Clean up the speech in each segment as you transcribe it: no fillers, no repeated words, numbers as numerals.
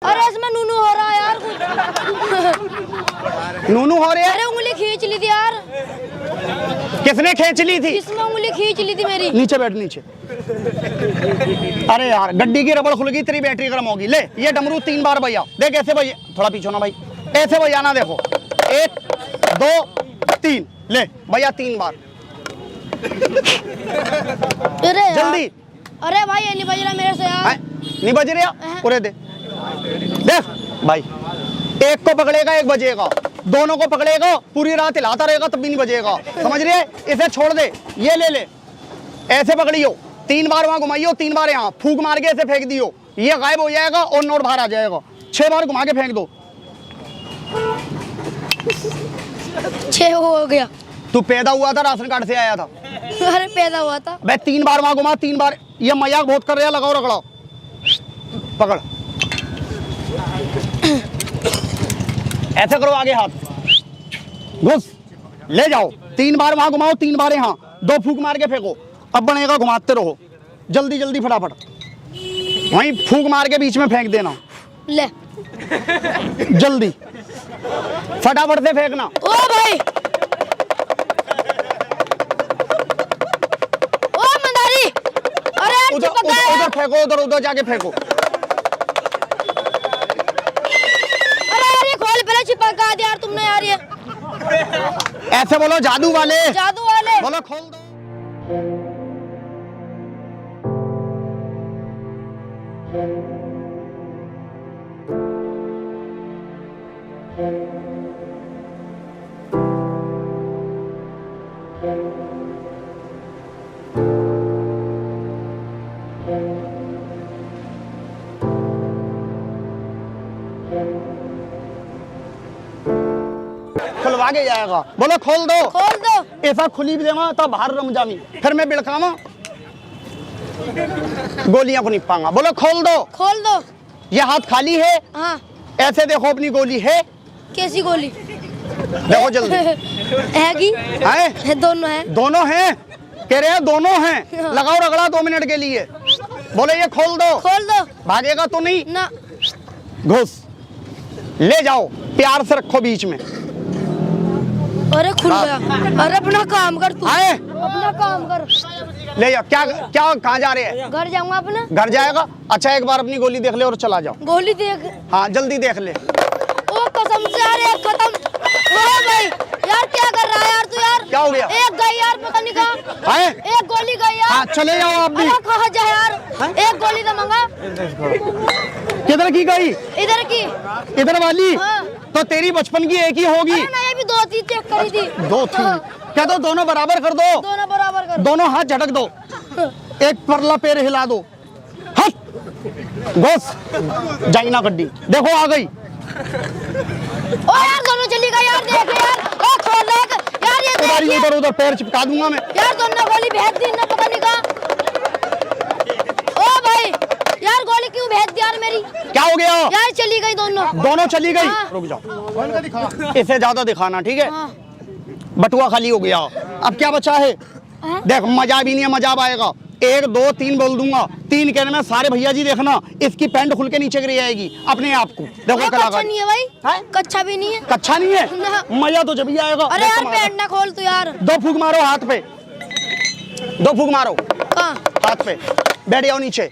अरे इसमें नूनू हो रहा है यार कुछ। नूनू हो रही है? अरे उंगली खींच ली थी यार। किसने खींच ली थी? इसमें उंगली खींच ली थी मेरी। नीचे बैठ नीचे। अरे यार गड्डी की रबड़ खुल गई, तेरी बैटरी गर्म होगी। ले ये डमरू 3 बार बजा, देख ऐसे बजा, थोड़ा पीछे ना भाई, ऐसे बजाना, देखो 1 2 3, ले भैया 3 बार अरे यार। जल्दी। अरे भाई ये नहीं बज रहा मेरे से यार। नहीं बज रहा? पूरे दे, देख भाई, एक को पकड़ेगा एक बजेगा, दोनों को पकड़ेगा पूरी रात हिलाता रहेगा तब भी नहीं बजेगा, समझ रहे? इसे छोड़ दे, ये ले ले, ऐसे पकड़ियो, 3 बार वहां घुमाइयो, 3 बार यहाँ फूक मार के ऐसे फेंक दियो, ये गायब हो जाएगा और नोट बाहर आ जाएगा। 6 बार घुमा के फेंक दो। 6 हो गया। तू पैदा हुआ था राशन कार्ड से आया था? अरे पैदा हुआ था। भाई 3 बार वहां घुमा, 3 बार, ये मजाक बहुत कर रहे हैं, लगाओ रगड़ाओ, पकड़, ऐसे करो, आगे हाथ घुस, ले जाओ, 3 बार वहां घुमाओ, 3 बार यहाँ, 2 फूक मार के फेंको, अब बनेगा, घुमाते रहो, जल्दी जल्दी फटाफट, वहीं फूक मार के बीच में फेंक देना, ले जल्दी फटाफट से फेंकना। ओ भाई, ओ मंदारी, अरे यार उधर चिपक गया उधर यार। फेंको, उधर उधर जाके फेंको। अरे यार ये खोल, पहले चिपका दिया यार तुमने यार ये। ऐसे बोलो जादू वाले, जादू वाले। बोलो खोल दो। खुलवा के जाएगा, बोलो खोल दो। खोल दो। ऐसा खुली भी देवा तब बाहर रम जामी, फिर मैं बिड़कावा, गोलियां को निपाऊंगा, बोलो खोल दो। खोल दो। ये हाथ खाली है, हाँ। ऐसे देखो अपनी गोली है, कैसी गोली? देखो जल्दी। है की? है? दोनों है। दोनों हैं, कह रहे हैं दोनों हैं, लगाओ रगड़ा 2 मिनट के लिए, बोले ये खोल दो। खोल दो। भागेगा तो नहीं? ना। घुस, ले जाओ, प्यार से रखो बीच में। अरे खुल गया। अरे अपना काम कर तू, आए, अपना काम कर। ले जाओ। क्या क्या, कहाँ जा रहे हैं? घर जाऊंगा अपना। घर जाएगा? अच्छा एक बार अपनी गोली देख ले और चला जाओ। गोली देख। हाँ जल्दी देख ले। ओ कसम से यार एक खत्म। ओ भाई यार क्या कर रहा है यार तू यार? क्या हो गया? एक गई यार, पता नहीं कहाँ। आए? एक गोली गई यार। हाँ चले जाओ आप भी। अरे कहाँ जाए यार? एक गोली तो मंगा। किधर की गई? इधर की। इधर वाली? हाँ। तो तेरी बचपन की एक ही होगी। अरे नहीं, अभी 2 चेक करी थी। 2 थी? क्या तो दोनों बराबर कर दो, दोनों बराबर कर। दोनों हाथ झटक दो, एक परला पैर हिला दो, हट घुस, जाई ना गड्डी, देखो आ गई। ओ यार दोनों चली गई यार, देख यार। ओ खोल ले यार, ये उधर देख उधर उधर पैर चिपका दूंगा मैं। यार, तुमने गोली भेज दी ना, पता नहीं कहाँ। ओ भाई यार गोली क्यों भेज दी यार मेरी? क्या हो गया? यार चली गई दोनों। दोनों चली गई? हाँ। रुक जाओ, इसे ज्यादा दिखाना, ठीक है? हाँ। बटुआ खाली हो गया, अब क्या बचा है? हाँ? देख मजा भी नहीं है, मजा आएगा। 1 2 3 बोल दूंगा, 3 कहने में सारे भैया जी देखना, इसकी पैंट खुल के नीचे गिर जाएगी अपने आप को। देखो कच्चा कलाकार नहीं है भाई। है? कच्चा भी नहीं है। कच्चा नहीं है? ना। मजा तो जब ही आएगा। अरे देखो यार मारो। पैंट ना खोल तू यार। 2 फूक मारो हाथ पे, 2 फूक मारो कहाँ? हाथ पे, बैठ जाओ नीचे,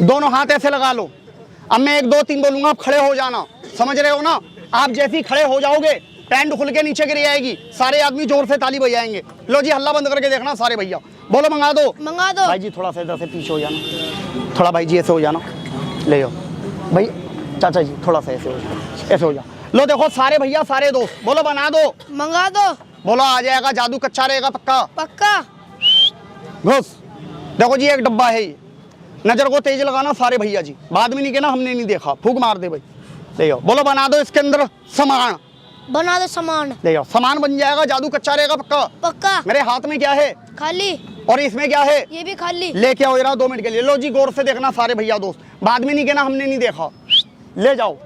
दोनों हाथ ऐसे लगा लो। अब मैं 1 2 3 बोलूंगा, आप खड़े हो जाना, समझ रहे हो ना? आप जैसे ही खड़े हो जाओगे पैंट खुल के नीचे गिर जाएगी, सारे आदमी जोर से ताली बजाएंगे। लो जी हल्ला बंद करके देखना सारे भैया, बोलो मंगा दो। मंगा दो। भाई जी थोड़ा सा इधर से पीछे हो जाना, थोड़ा भाई जी ऐसे हो जाना, ले जाओ भाई, चाचा जी थोड़ा सा ऐसे हो जाओ, ऐसे हो जाओ। लो देखो सारे भैया सारे दोस्त, बोलो बना दो। मंगा दो। बोलो आ जाएगा, जादू कच्चा रहेगा पक्का। पक्का। घुस, देखो जी एक डब्बा है ये, नजर को तेज लगाना सारे भैया जी, बाद में नहीं कहना हमने नहीं देखा, फूक मार दे भाई। ले जाओ, बोलो बना दो इसके अंदर सामान। बना दो सामान। ले जाओ, सामान बन जाएगा, जादू कच्चा रहेगा पक्का। पक्का। मेरे हाथ में क्या है? खाली। और इसमें क्या है? ये भी खाली। लेके आओ जरा 2 मिनट के लिए। लो जी गौर से देखना सारे भैया दोस्त, बाद में नहीं कहना हमने नहीं देखा। ले जाओ,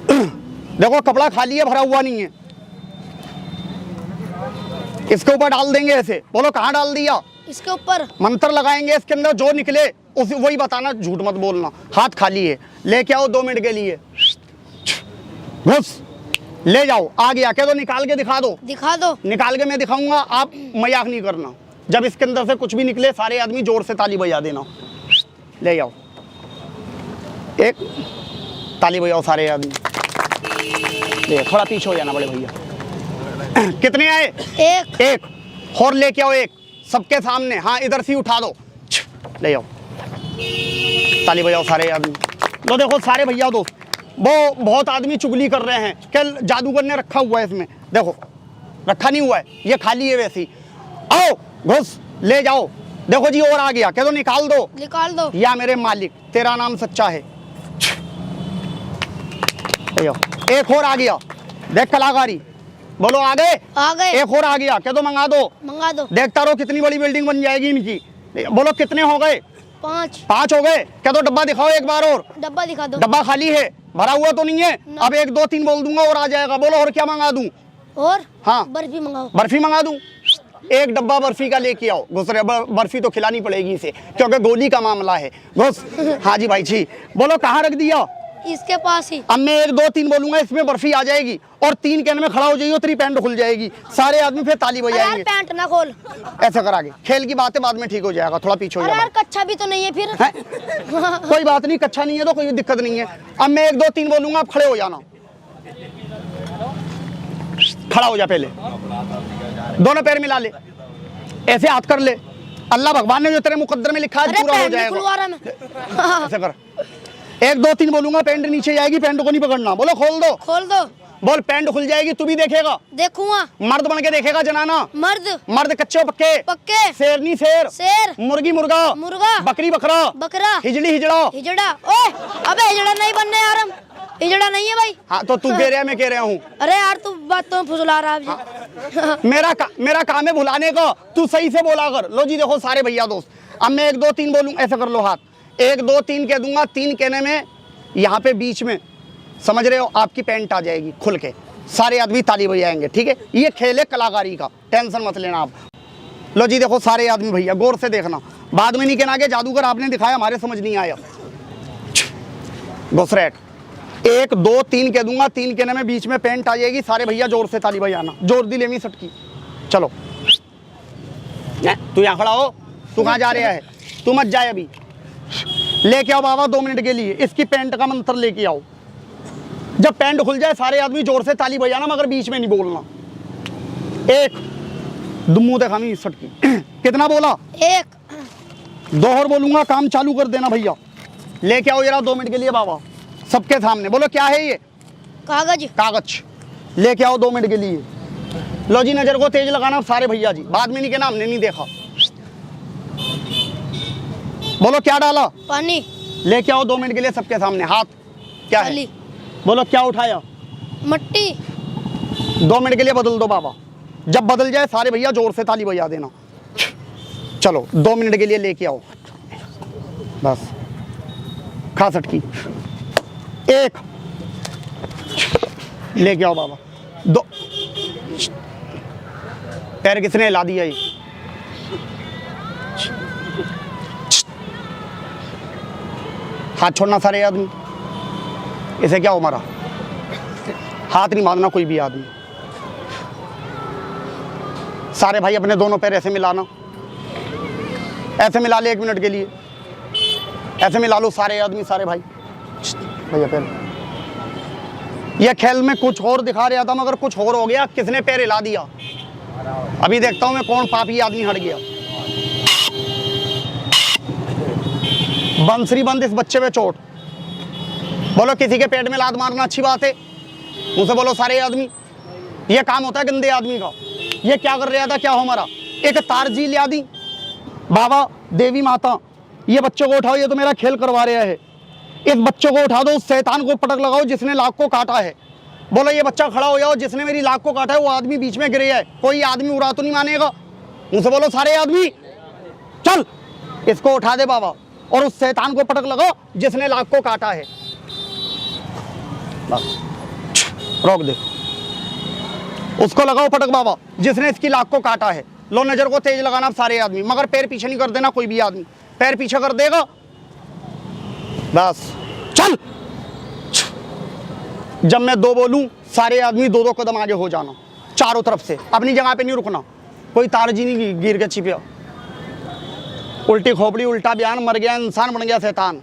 देखो कपड़ा खाली है, भरा हुआ नहीं है, इसके ऊपर डाल देंगे ऐसे। बोलो कहाँ डाल दिया? इसके ऊपर मंत्र लगाएंगे, इसके अंदर जो निकले उस वही बताना, झूठ मत बोलना। हाथ खाली है, लेके आओ 2 मिनट के लिए। घुस, ले जाओ। आ गया क्या? तो निकाल के दिखा दो। दिखा दो। निकाल के मैं दिखाऊंगा, आप मजाक नहीं करना। जब इसके अंदर से कुछ भी निकले सारे आदमी जोर से ताली बजा देना। ले जाओ, एक ताली बजाओ सारे आदमी। ले, थोड़ा पीछे हो जाना बड़े भैया। कितने आए? एक। एक और लेके आओ, एक सबके सामने। हाँ, इधर से उठा दो, ले जाओ, ताली बजाओ सारे आदमी। लो देखो सारे भैया दोस्त, वो बहुत आदमी चुगली कर रहे हैं कि जादूगर ने रखा हुआ है इसमें। देखो रखा नहीं हुआ है, ये खाली है वैसी। आओ, घुस, ले जाओ। देखो जी और आ गया क्या? तो निकाल दो। निकाल दो। या मेरे मालिक, तेरा नाम सच्चा है। ले जाओ, एक और आ गया। देख कलाकारी, बोलो आ गए? आ गए। एक और आ गया क्या? तो मंगा दो। मंगा दो। देखता रहो कितनी बड़ी बिल्डिंग बन जाएगी इनकी। बोलो कितने हो गए? 5। 5 हो गए क्या? तो डब्बा दिखाओ एक बार और। डब्बा दिखा दो। डब्बा खाली है, भरा हुआ तो नहीं है? अब 1 2 3 बोल दूंगा और आ जाएगा। बोलो और क्या मंगा दूं? और हाँ, बर्फी मंगाओ। बर्फी मंगा दूं? एक डब्बा बर्फी का लेके आओ। घुसरे, बर्फी तो खिलानी पड़ेगी इसे, क्योंकि गोली का मामला है। घुस। हाँ जी भाई जी, बोलो कहाँ रख दिया? इसके पास ही। अब मैं 1 2 3 बोलूंगा, इसमें बर्फी आ जाएगी और 3 कहने में खड़ा हो जाइए, तेरी पैंट खुल जाएगी। सारे आदमी फिर ताली यार बजाएंगे। पैंट ना खोल। ऐसा करा के खेल की बातें बाद में ठीक हो जाएगा। थोड़ा पीछे हो अरे जाएगा। यार कच्चा भी तो नहीं है फिर। है? कोई बात नहीं, कच्चा नहीं है तो कोई दिक्कत नहीं है। अब मैं 1 2 3 बोलूंगा, आप खड़े हो जाना। खड़ा हो जा, पहले दोनों पैर मिला ले, ऐसे हाथ कर ले। अल्लाह भगवान ने जो तेरे मुकद्दर में लिखा है अरे पूरा हो पैंट नहीं जाएगा। खुलवा रहा मैं। ऐसे कर, 1 2 3 बोलूंगा, पैंट नीचे जाएगी, पैंट को नहीं पकड़ना। बोलो खोल दो। खोल दो। बोल, पैंट खुल जाएगी, तू भी देखेगा। देखूंगा। मर्द बन के देखेगा जनाना। मर्द। मर्द कच्चे पक्के। पक्के। शेरनी शेर। शेर। मुर्गी मुर्गा। मुर्गा। बकरी बकरा। बकरा। हिजड़ी हिजड़ा। हिजड़ा। ओए अबे हिजड़ा नहीं बनने यार हम। हिजड़ा नहीं है भाई। हाँ तो तू कह रहा है, मैं कह रहा हूँ। अरे यार तू बात तो फुसला रहा है। मेरा काम है भुलाने का, तू सही से बोला कर। लो जी देखो सारे भैया दोस्त, अब मैं 1 2 3 बोलूँ, ऐसा कर लो हाथ। 1 2 3 कह दूंगा, 3 कहने में यहाँ पे बीच में, समझ रहे हो, आपकी पैंट आ जाएगी खुल के। सारे आदमी ताली बजाएंगे, ठीक है? ये खेल है कलाकारी का, टेंशन मत लेना आप। लो जी देखो सारे आदमी भैया, गौर से देखना, बाद में नहीं कहना कि जादूगर आपने दिखाया हमारे समझ नहीं आया। घुसरैठ, 1 2 3 कह दूंगा, 3 कहने में बीच में पैंट आ जाएगी। सारे भैया जोर से ताली बजाना, जोर दी लेमी सटकी। चलो, तू यहाँ खड़ा हो, तू कहाँ जा रहा है? तू मत जाए अभी। लेके आओ बाबा 2 मिनट के लिए, इसकी पैंट का मंत्र लेके आओ। जब पैंट खुल जाए सारे आदमी जोर से ताली बजाना, मगर बीच में नहीं बोलना। 1 दुम्मू देखामी सटकी। कितना बोला? 1। 2 और बोलूंगा, काम चालू कर देना भैया। लेके आओ जरा 2 मिनट के लिए बाबा, सबके सामने। बोलो क्या है ये? कागज। कागज। लेके आओ 2 मिनट के लिए। लो जी, नजर को तेज लगाना सारे भैया जी, बाद में नहीं कहना हमने नहीं देखा। बोलो क्या डाला? पानी। लेके आओ 2 मिनट के लिए सबके सामने। हाथ क्या है? बोलो क्या उठाया? मट्टी। 2 मिनट के लिए बदल दो बाबा। जब बदल जाए सारे भैया जोर से ताली बजा देना। चलो 2 मिनट के लिए लेके आओ बस। खा सटकी। 1 लेके आओ बाबा। 2 पैर किसने हिला दिया? ये हाथ छोड़ना सारे आदमी। इसे क्या हो मारा? हाथ नहीं मारना कोई भी आदमी। सारे भाई अपने दोनों पैर ऐसे मिलाना, ऐसे मिला ले 1 मिनट के लिए, ऐसे मिला लो सारे आदमी, सारे भाई। भैया पैर, यह खेल में कुछ और दिखा रहा था मगर कुछ और हो गया। किसने पैर हिला दिया? अभी देखता हूं मैं कौन पापी आदमी हट गया। बंसरी बंद इस बच्चे पे चोट। बोलो किसी के पेट में लात मारना अच्छी बात है? मुझसे बोलो सारे आदमी, ये काम होता है गंदे आदमी का। ये क्या कर रहा था? क्या हो हमारा? एक तार जी लिया दी बाबा, देवी माता, ये बच्चों को उठाओ, ये तो मेरा खेल करवा रहा है। इस बच्चों को उठा दो, उस शैतान को पटक लगाओ जिसने लाख को काटा है। बोलो ये बच्चा खड़ा हो जाओ, जिसने मेरी लाख को काटा है वो आदमी बीच में गिरे है। कोई आदमी उड़ा तो नहीं मानेगा? मुझसे बोलो सारे आदमी, चल इसको उठा दे बाबा, और उस शैतान को पटक लगाओ जिसने लाख को काटा है। रोक दे, उसको लगाओ पटक बाबा जिसने इसकी लाख को काटा है। लो नजर को तेज लगाना अब सारे आदमी, मगर पैर पीछे नहीं कर देना कोई भी आदमी, पैर पीछे कर देगा बस चल। जब मैं दो बोलूं सारे आदमी दो दो कदम आगे हो जाना, चारों तरफ से, अपनी जगह पे नहीं रुकना, कोई तारजी नहीं गिर के छिपे। उल्टी खोपड़ी उल्टा बयान, मर गया इंसान बन गया शैतान।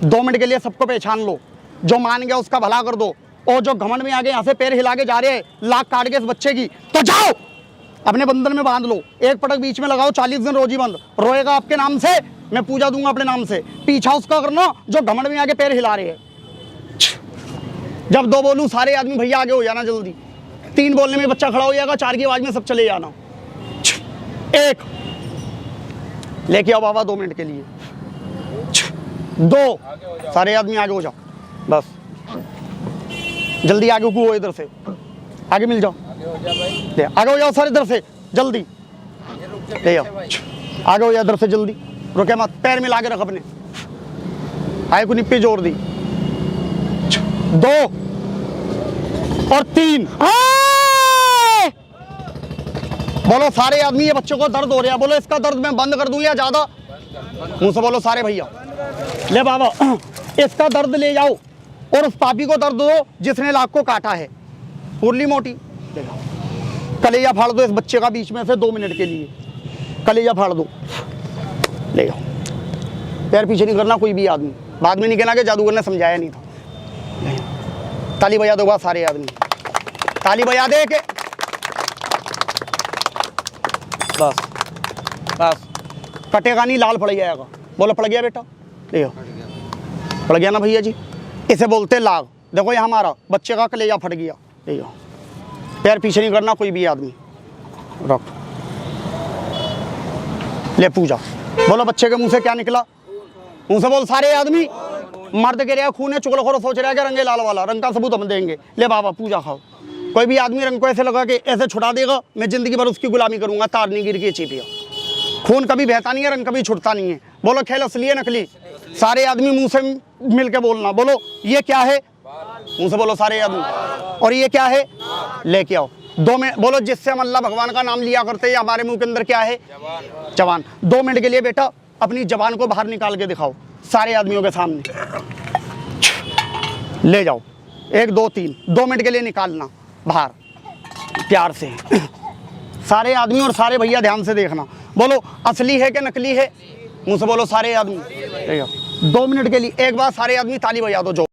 2 मिनट के लिए सबको पहचान लो, जो मान गया उसका भला कर दो, और जो घमंड में आगे यहाँ से पैर हिला के जा रहे हैं लाख काट के इस बच्चे की, तो जाओ अपने बंधन में बांध लो, एक पटक बीच में लगाओ, 40 दिन रोजी बंद, रोएगा आपके नाम से, मैं पूजा दूंगा अपने नाम से। पीछा उसका करना जो घमंड में आगे पैर हिला रहे हैं। जब 2 बोलूं सारे आदमी भैया आगे हो जाना जल्दी, 3 बोलने में बच्चा खड़ा हो जाएगा, 4 की आवाज में सब चले जाना। 1 लेके आओ बाबा 2 मिनट के लिए। 2 सारे आदमी आगे हो जाओ, बस जल्दी आगे को, इधर से आगे मिल जाओ, आगे हो जाओ सर, इधर से जल्दी ले जाओ, आगे हो जाओ इधर से जल्दी, रुके मत, पैर मिला के रख अपने, आए को निप्पी जोड़ दी। 2 और 3 बोलो सारे आदमी, ये बच्चों को दर्द हो रहा है, बोलो इसका दर्द मैं बंद कर दूं या ज्यादा, मुंह से बोलो सारे भैया। ले बाबा इसका दर्द ले जाओ, और उस पापी को दर्द दो जिसने लाख को काटा है, पुरली मोटी, कलेजा फाड़ दो इस बच्चे का बीच में से 2 मिनट के लिए, कलेजा फाड़ दो, ले जाओ, पैर पीछे नहीं करना कोई भी आदमी, बाद में नहीं कहना कि जादूगर ने समझाया नहीं था। ताली बजा दो सारे आदमी, ताली बजा दे के बस बस, कटेगा नहीं, लाल पड़ जाएगा, बोलो पड़ गया बेटा, ले आओ, पड़ गया ना भैया जी, इसे बोलते लाग। देखो ये हमारा बच्चे का कलेजा फट गया, ले जाओ, पैर पीछे नहीं करना कोई भी आदमी, रख ले पूजा। बोलो बच्चे के मुंह से क्या निकला, मुंह से बोल सारे आदमी। मर्द के रहा खून है, चुगलखोर सोच रहा है कि रंगे लाल वाला, रंग का सबूत हम देंगे, ले बाबा पूजा खाओ। कोई भी आदमी रंग को ऐसे लगा के ऐसे छुड़ा देगा, मैं जिंदगी भर उसकी गुलामी करूंगा, तार नहीं गिर के चिपिया। खून कभी बहता नहीं है, रंग कभी छुटता नहीं है। बोलो खेल असली है नकली, सारे आदमी मुंह से मिल के बोलना। बोलो ये क्या है, मुंह से बोलो सारे आदमी, और ये क्या है, लेके आओ। 2 मिनट बोलो जिससे हम अल्लाह भगवान का नाम लिया करते हैं, हमारे मुंह के अंदर क्या है, जवान। 2 मिनट के लिए बेटा अपनी जबान को बाहर निकाल के दिखाओ सारे आदमियों के सामने, ले जाओ 1 2 3, 2 मिनट के लिए निकालना बाहर प्यार से। सारे आदमी और सारे भैया ध्यान से देखना, बोलो असली है कि नकली है, मुंह से बोलो सारे आदमी। 2 मिनट के लिए एक बार सारे आदमी ताली बजा दो जो